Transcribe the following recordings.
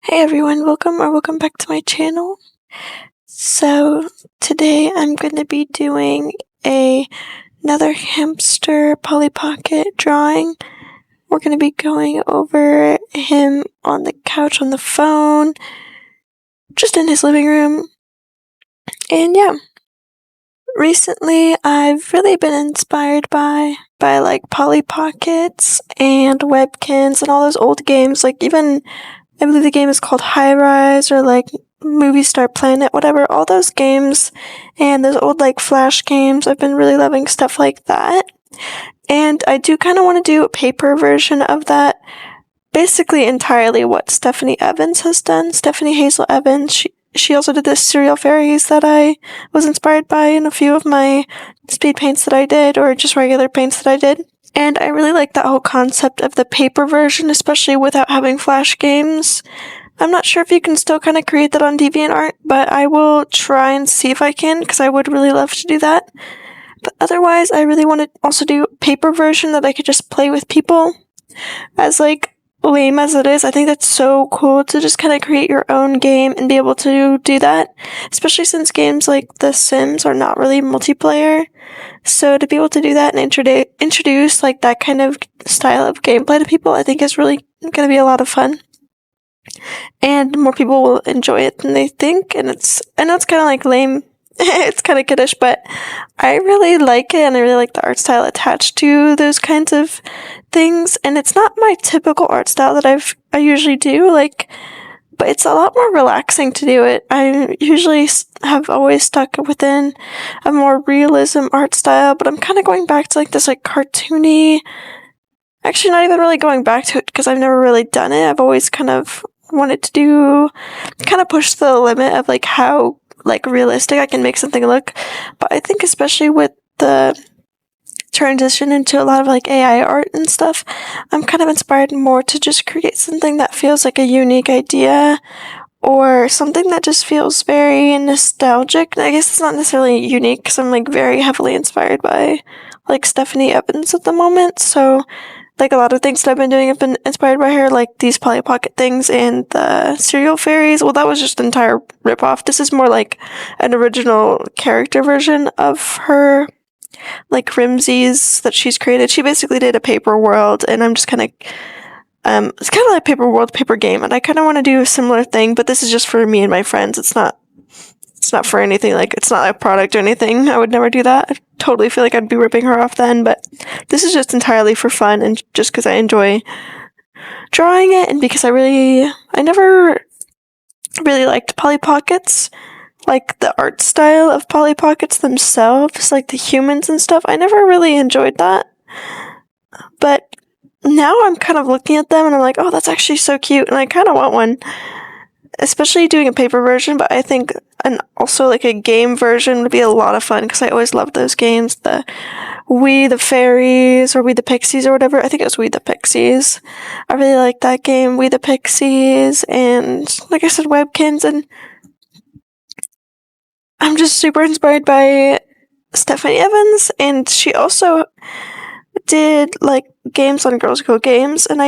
Hey everyone, welcome back to my channel. So today I'm going to be doing another hamster Polly Pocket drawing. We're going to be going over him on the couch on the phone, just in his living room. And yeah, recently I've really been inspired by like Polly Pockets and Webkins and all those old games, like even I believe the game is called High Rise or like Movie Star Planet, whatever. All those games and those old like Flash games. I've been really loving stuff like that. And I do kind of want to do a paper version of that. Basically entirely what Stephanie Evans has done. Stephanie Hazel Evans. She also did the cereal fairies that I was inspired by in a few of my speed paints that I did, or just regular paints that I did. And I really like that whole concept of the paper version, especially without having Flash games. I'm not sure if you can still kind of create that on DeviantArt, but I will try and see if I can, because I would really love to do that. But otherwise, I really want to also do a paper version that I could just play with people. As like lame as it is, I think that's so cool to just kind of create your own game and be able to do that, especially since games like The Sims are not really multiplayer. So to be able to do that and introduce like that kind of style of gameplay to people, I think is really going to be a lot of fun. And more people will enjoy it than they think. And I know it's kind of like lame. It's kind of kiddish, but I really like it, and I really like the art style attached to those kinds of things. And it's not my typical art style that I usually do, but it's a lot more relaxing to do it. I usually have always stuck within a more realism art style, but I'm kind of going back to like this like cartoony, actually not even really going back to it because I've never really done it. I've always kind of wanted to kind of push the limit of like how like realistic I can make something look. But I think especially with the transition into a lot of like AI art and stuff, I'm kind of inspired more to just create something that feels like a unique idea, or something that just feels very nostalgic. I guess it's not necessarily unique because I'm like very heavily inspired by like Stephanie Evans at the moment. So like a lot of things that I've been doing have been inspired by her, like these Polly Pocket things and the cereal fairies. Well, that was just an entire ripoff. This is more like an original character version of her, like Rimsies that she's created. She basically did a paper world, and I'm just kind of, it's kind of like paper world, paper game, and I kind of want to do a similar thing, but this is just for me and my friends. It's not for anything, like, it's not a product or anything. I would never do that. I totally feel like I'd be ripping her off then, but this is just entirely for fun and just because I enjoy drawing it, and because I never really liked Polly Pockets, like the art style of Polly Pockets themselves, like the humans and stuff. I never really enjoyed that, but now I'm kind of looking at them and I'm like, oh, that's actually so cute, and I kind of want one. Especially doing a paper version, but I think also like a game version would be a lot of fun because I always loved those games. The We the Fairies or We the Pixies or whatever. I think it was We the Pixies. I really like that game, We the Pixies, and like I said, Webkins, and I'm just super inspired by Stephanie Evans, and she also did like games on Girls Go Games, and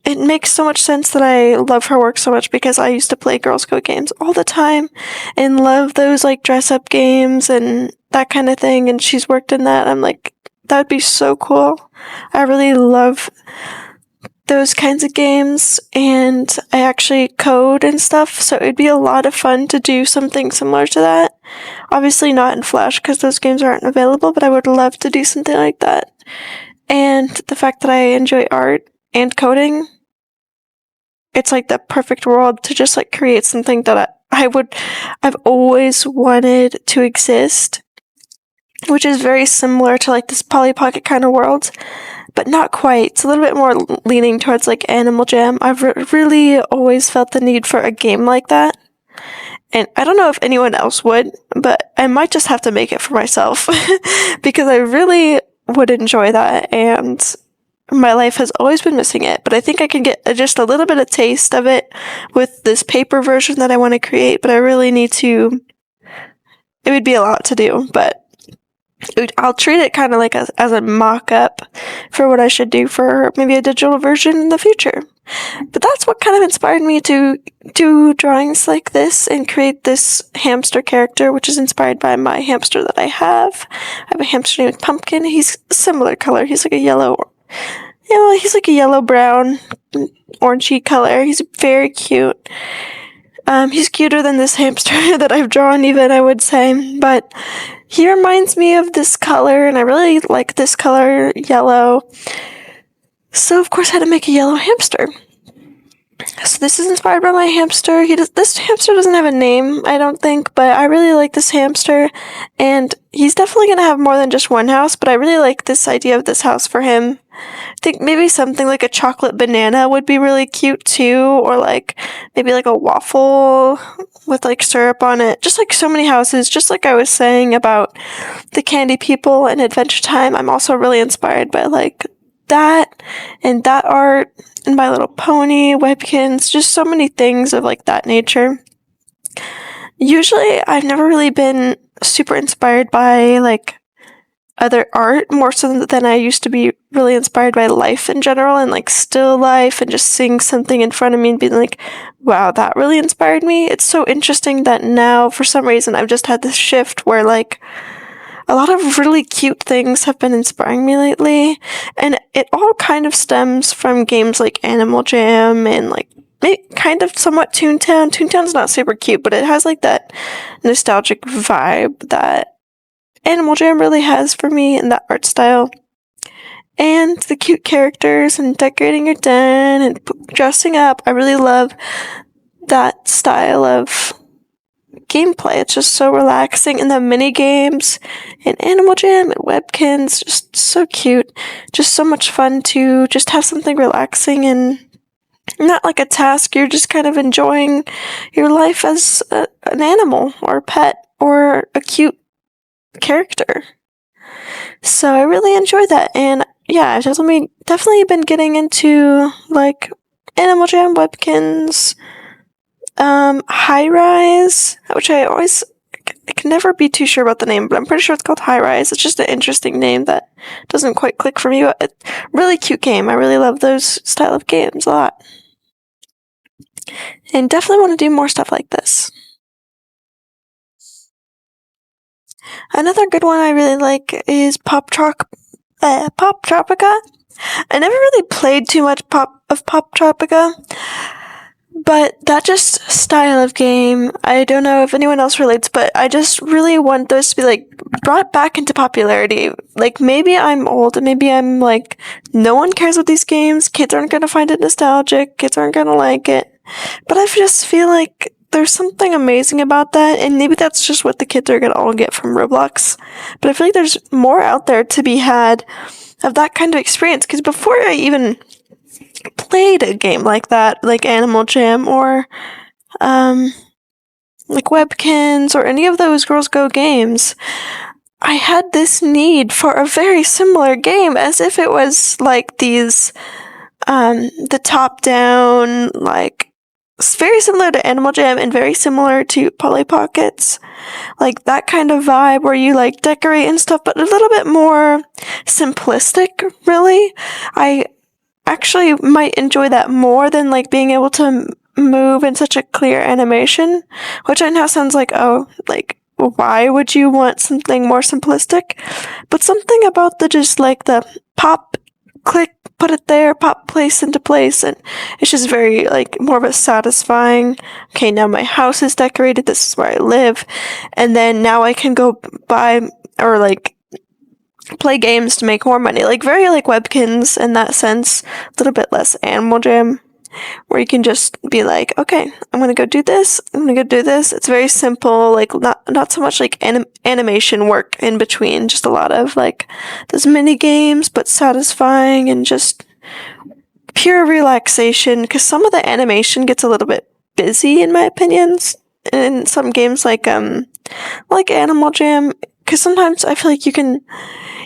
it makes so much sense that I love her work so much because I used to play Girls Go games all the time and love those like dress up games and that kind of thing, and she's worked in that. I'm like, that would be so cool. I really love those kinds of games, and I actually code and stuff, so it'd be a lot of fun to do something similar to that. Obviously not in Flash because those games aren't available, but I would love to do something like that. And the fact that I enjoy art and coding, it's like the perfect world to just like create something that I've always wanted to exist, which is very similar to like this Polly Pocket kind of world, but not quite. It's a little bit more leaning towards like Animal Jam. I've really always felt the need for a game like that, and I don't know if anyone else would, but I might just have to make it for myself because I really would enjoy that, and my life has always been missing it, but I think I can get just a little bit of taste of it with this paper version that I want to create, but I really need to, it would be a lot to do, but I'll treat it kind of like as a mock-up for what I should do for maybe a digital version in the future. But that's what kind of inspired me to do drawings like this and create this hamster character, which is inspired by my hamster that I have. I have a hamster named Pumpkin. He's a similar color. He's like a he's like a yellow-brown, orangey color. He's very cute. He's cuter than this hamster that I've drawn even, I would say. But he reminds me of this color, and I really like this color, yellow. So, of course, I had to make a yellow hamster. So this is inspired by my hamster. This hamster doesn't have a name, I don't think, but I really like this hamster, and he's definitely going to have more than just one house, but I really like this idea of this house for him. I think maybe something like a chocolate banana would be really cute too, or like maybe like a waffle with like syrup on it. Just like so many houses, just like I was saying about the candy people and Adventure Time, I'm also really inspired by like that and that art and My Little Pony, Webkins, just so many things of like that nature. Usually I've never really been super inspired by like other art, more so than I used to be really inspired by life in general and like still life and just seeing something in front of me and being like, wow, that really inspired me. It's so interesting that now for some reason I've just had this shift where like a lot of really cute things have been inspiring me lately, and it all kind of stems from games like Animal Jam and like kind of somewhat Toontown. Toontown's not super cute, but it has like that nostalgic vibe that Animal Jam really has for me in that art style. And the cute characters and decorating your den and dressing up. I really love that style of gameplay. It's just so relaxing, and the mini games and Animal Jam and Webkins, just so cute. Just so much fun to just have something relaxing and not like a task. You're just kind of enjoying your life as an animal or a pet or a cute character. So I really enjoy that, and yeah, I've definitely been getting into like Animal Jam, Webkins, High Rise, which I can never be too sure about the name, but I'm pretty sure it's called High Rise. It's just an interesting name that doesn't quite click for me, but it's a really cute game. I really love those style of games a lot. And definitely want to do more stuff like this. Another good one I really like is Pop Tropica. I never really played too much Pop Tropica, but that just style of game, I don't know if anyone else relates, but I just really want those to be like brought back into popularity. Like maybe I'm old and maybe I'm like, no one cares about these games, kids aren't going to find it nostalgic, kids aren't going to like it, but I just feel like there's something amazing about that, and maybe that's just what the kids are going to all get from Roblox, but I feel like there's more out there to be had of that kind of experience, because before I even played a game like that, like Animal Jam or like Webkins or any of those Girls Go games, I had this need for a very similar game, as if it was like these the top down, like very similar to Animal Jam and very similar to Polly Pockets, like that kind of vibe where you like decorate and stuff, but a little bit more simplistic, really. I actually might enjoy that more than like being able to move in such a clear animation, which I know sounds like, oh, like why would you want something more simplistic? But something about the just like the pop, click, put it there, pop, place into place, and it's just very like more of a satisfying, okay, now my house is decorated, this is where I live, and then now I can go buy or like play games to make more money. Like very like Webkins in that sense, a little bit less Animal Jam, where you can just be like, okay, I'm gonna go do this, I'm gonna go do this. It's very simple, like not so much like animation work in between, just a lot of like those mini games, but satisfying and just pure relaxation, because some of the animation gets a little bit busy in my opinions in some games like Animal Jam, because sometimes I feel like you can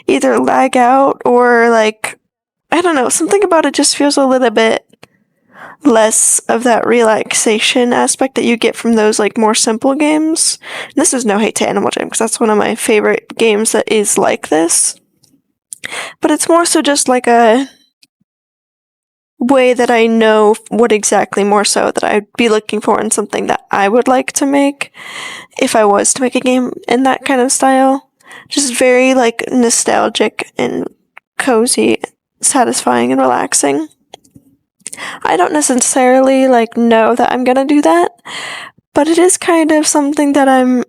either lag out or like, I don't know, something about it just feels a little bit less of that relaxation aspect that you get from those like more simple games. And this is no hate to Animal Jam, because that's one of my favorite games that is like this, but it's more so just like a way that I know what exactly more so that I'd be looking for in something that I would like to make if I was to make a game in that kind of style. Just very like nostalgic and cozy, satisfying and relaxing. I don't necessarily like know that I'm gonna do that, but it is kind of something that I'm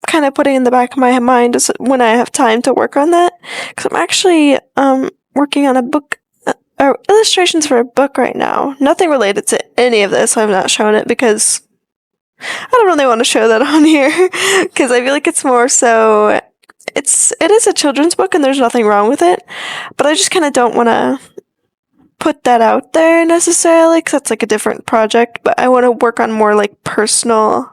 kind of putting in the back of my mind is when I have time to work on that, because I'm actually working on a book or illustrations for a book right now. Nothing related to any of this. I've not shown it because I don't really want to show that on here because I feel like it's more so it is a children's book and there's nothing wrong with it, but I just kind of don't want to put that out there necessarily because that's like a different project. But I want to work on more like personal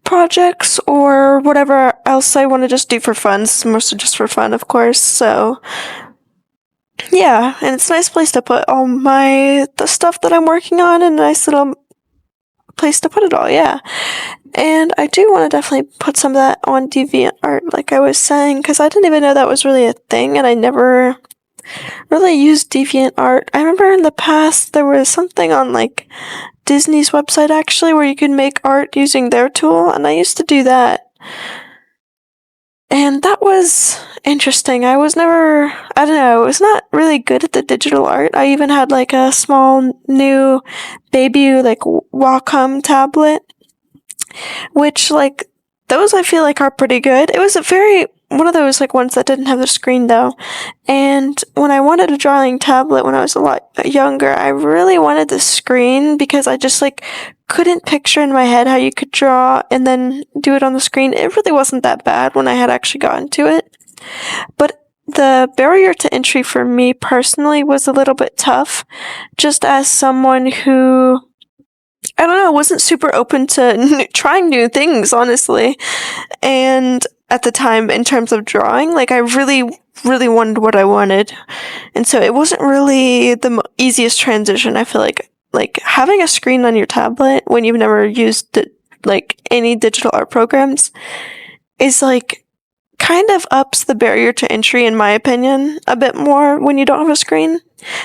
projects or whatever else I want to just do for fun. It's mostly just for fun, of course. So yeah, and it's a nice place to put all the stuff that I'm working on, and a nice little place to put it all, yeah. And I do want to definitely put some of that on DeviantArt, like I was saying, because I didn't even know that was really a thing, and I never really used DeviantArt. I remember in the past there was something on like Disney's website actually where you could make art using their tool, and I used to do that. And that was interesting. I was not really good at the digital art. I even had like a small new baby like Wacom tablet, which like those I feel like are pretty good. It was one of those like ones that didn't have the screen though. And when I wanted a drawing tablet when I was a lot younger, I really wanted the screen because I just like couldn't picture in my head how you could draw and then do it on the screen. It really wasn't that bad when I had actually gotten to it. But the barrier to entry for me personally was a little bit tough, just as someone who, I don't know, wasn't super open to trying new things, honestly. And at the time, in terms of drawing, like I really, really wanted what I wanted. And so it wasn't really the easiest transition, I feel like. Like having a screen on your tablet when you've never used like any digital art programs is like kind of ups the barrier to entry, in my opinion, a bit more when you don't have a screen.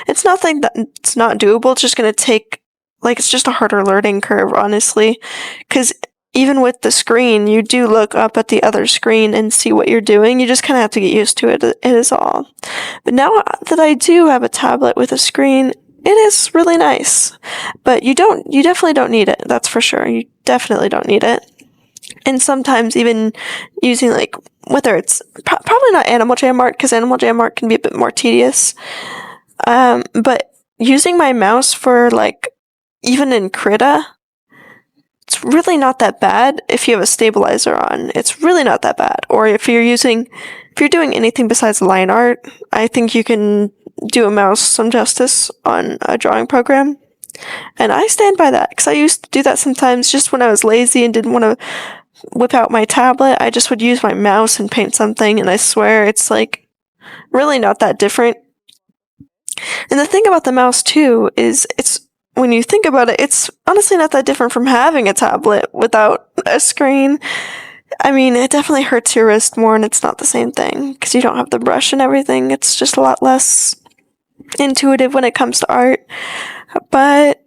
It's nothing that's not doable. It's just going to take, like, it's just a harder learning curve, honestly. Because even with the screen, you do look up at the other screen and see what you're doing. You just kind of have to get used to it. It is all. But now that I do have a tablet with a screen, it is really nice. But you definitely don't need it. That's for sure. You definitely don't need it. And sometimes even using like, whether it's probably not Animal Jam art, because Animal Jam art can be a bit more tedious. But using my mouse for like, even in Krita, it's really not that bad if you have a stabilizer on. It's really not that bad. Or if you're doing anything besides line art, I think you can do a mouse some justice on a drawing program. And I stand by that, because I used to do that sometimes just when I was lazy and didn't want to whip out my tablet. I just would use my mouse and paint something, and I swear it's like really not that different. And the thing about the mouse too is when you think about it, it's honestly not that different from having a tablet without a screen. I mean, it definitely hurts your wrist more, and it's not the same thing because you don't have the brush and everything. It's just a lot less intuitive when it comes to art, but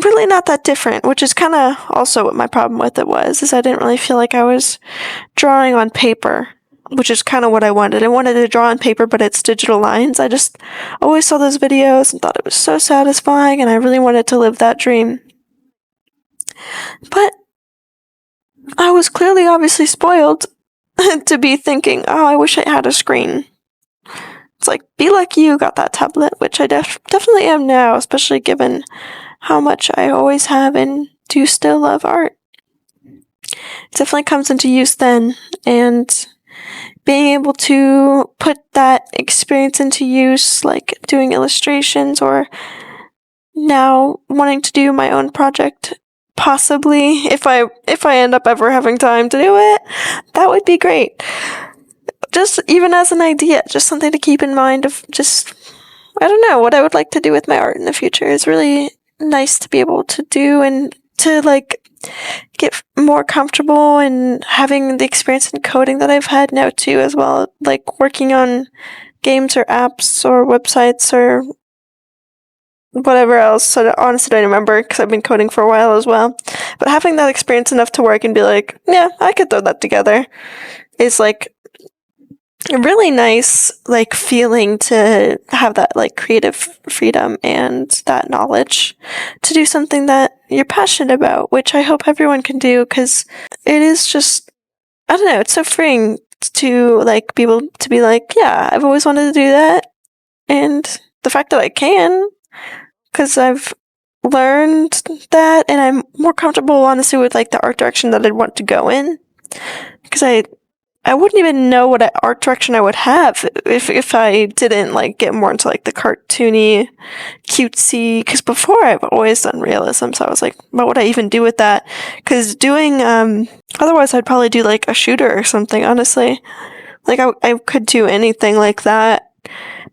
really not that different, which is kind of also what my problem with it was, is I didn't really feel like I was drawing on paper, which is kind of what I wanted. I wanted to draw on paper, but it's digital lines. I just always saw those videos and thought it was so satisfying, and I really wanted to live that dream. But I was clearly obviously spoiled to be thinking, oh, I wish I had a screen. It's like, be like you got that tablet, which I definitely am now, especially given how much I always have and do still love art. It definitely comes into use then, and being able to put that experience into use, like doing illustrations, or now wanting to do my own project, possibly, if I end up ever having time to do it, that would be great. Just even as an idea, just something to keep in mind of just, I don't know, what I would like to do with my art in the future is really nice to be able to do, and to like get more comfortable and having the experience in coding that I've had now too, as well, like working on games or apps or websites or whatever else. I honestly don't remember because I've been coding for a while as well. But having that experience enough to work and be like, yeah, I could throw that together is like a really nice like feeling to have that like creative freedom and that knowledge to do something that you're passionate about, which I hope everyone can do because it is just, I don't know, it's so freeing to like be able to be like, yeah, I've always wanted to do that. And the fact that I can, because I've learned that and I'm more comfortable honestly with like the art direction that I'd want to go in. Because I wouldn't even know what art direction I would have if I didn't like get more into like the cartoony, cutesy. Because before I've always done realism, so I was like, what would I even do with that? Because doing otherwise I'd probably do like a shooter or something. Honestly, like I could do anything like that,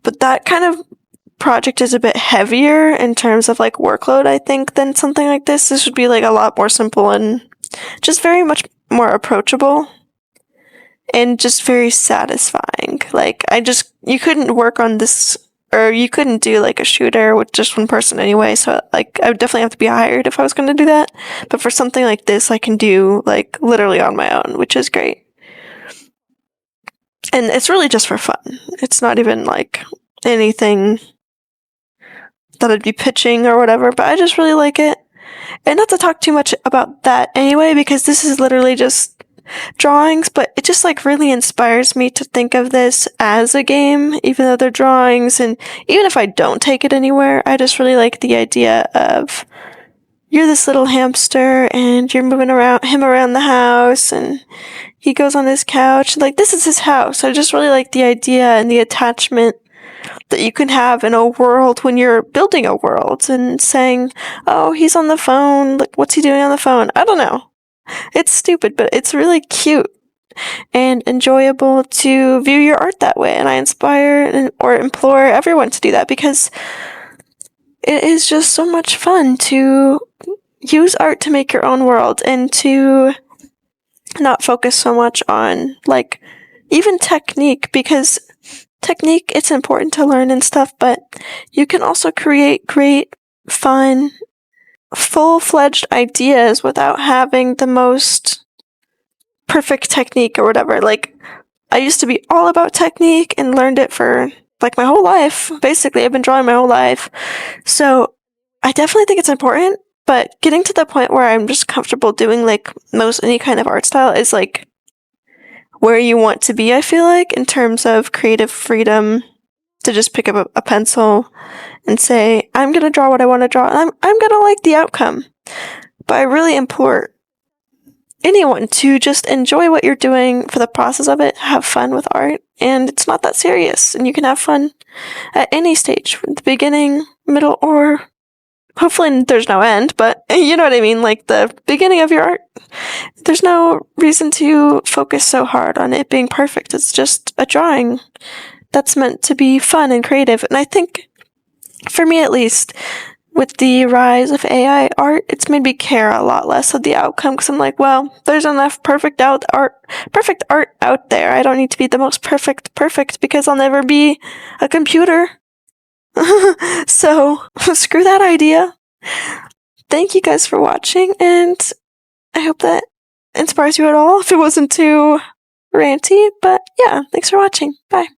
but that kind of project is a bit heavier in terms of like workload, I think, than something like this. This would be like a lot more simple and just very much more approachable. And just very satisfying. Like, you couldn't work on this, or you couldn't do like a shooter with just one person anyway, so like, I would definitely have to be hired if I was going to do that. But for something like this, I can do like literally on my own, which is great. And it's really just for fun. It's not even like anything that I'd be pitching or whatever, but I just really like it. And not to talk too much about that anyway, because this is literally just drawings, but it just like really inspires me to think of this as a game, even though they're drawings. And even if I don't take it anywhere, I just really like the idea of you're this little hamster and you're moving him around the house and he goes on his couch. Like, this is his house. I just really like the idea and the attachment that you can have in a world when you're building a world and saying, oh, he's on the phone. Like, what's he doing on the phone? I don't know. It's stupid, but it's really cute and enjoyable to view your art that way. And I inspire or implore everyone to do that because it is just so much fun to use art to make your own world and to not focus so much on like even technique, because technique, it's important to learn and stuff, but you can also create great, fun, full-fledged ideas without having the most perfect technique or whatever. Like, I used to be all about technique and learned it for like my whole life. Basically, I've been drawing my whole life. So I definitely think it's important, but getting to the point where I'm just comfortable doing like most any kind of art style is like where you want to be, I feel like, in terms of creative freedom to just pick up a pencil and say, I'm going to draw what I want to draw, and I'm going to like the outcome. But I really implore anyone to just enjoy what you're doing for the process of it, have fun with art, and it's not that serious, and you can have fun at any stage, from the beginning, middle, or hopefully there's no end, but you know what I mean, like the beginning of your art. There's no reason to focus so hard on it being perfect. It's just a drawing that's meant to be fun and creative. And I think, for me at least, with the rise of AI art, it's made me care a lot less of the outcome, because I'm like, well, there's enough perfect art out there. I don't need to be the most perfect because I'll never be a computer. So, screw that idea. Thank you guys for watching, and I hope that inspires you at all, if it wasn't too ranty. But yeah, thanks for watching. Bye.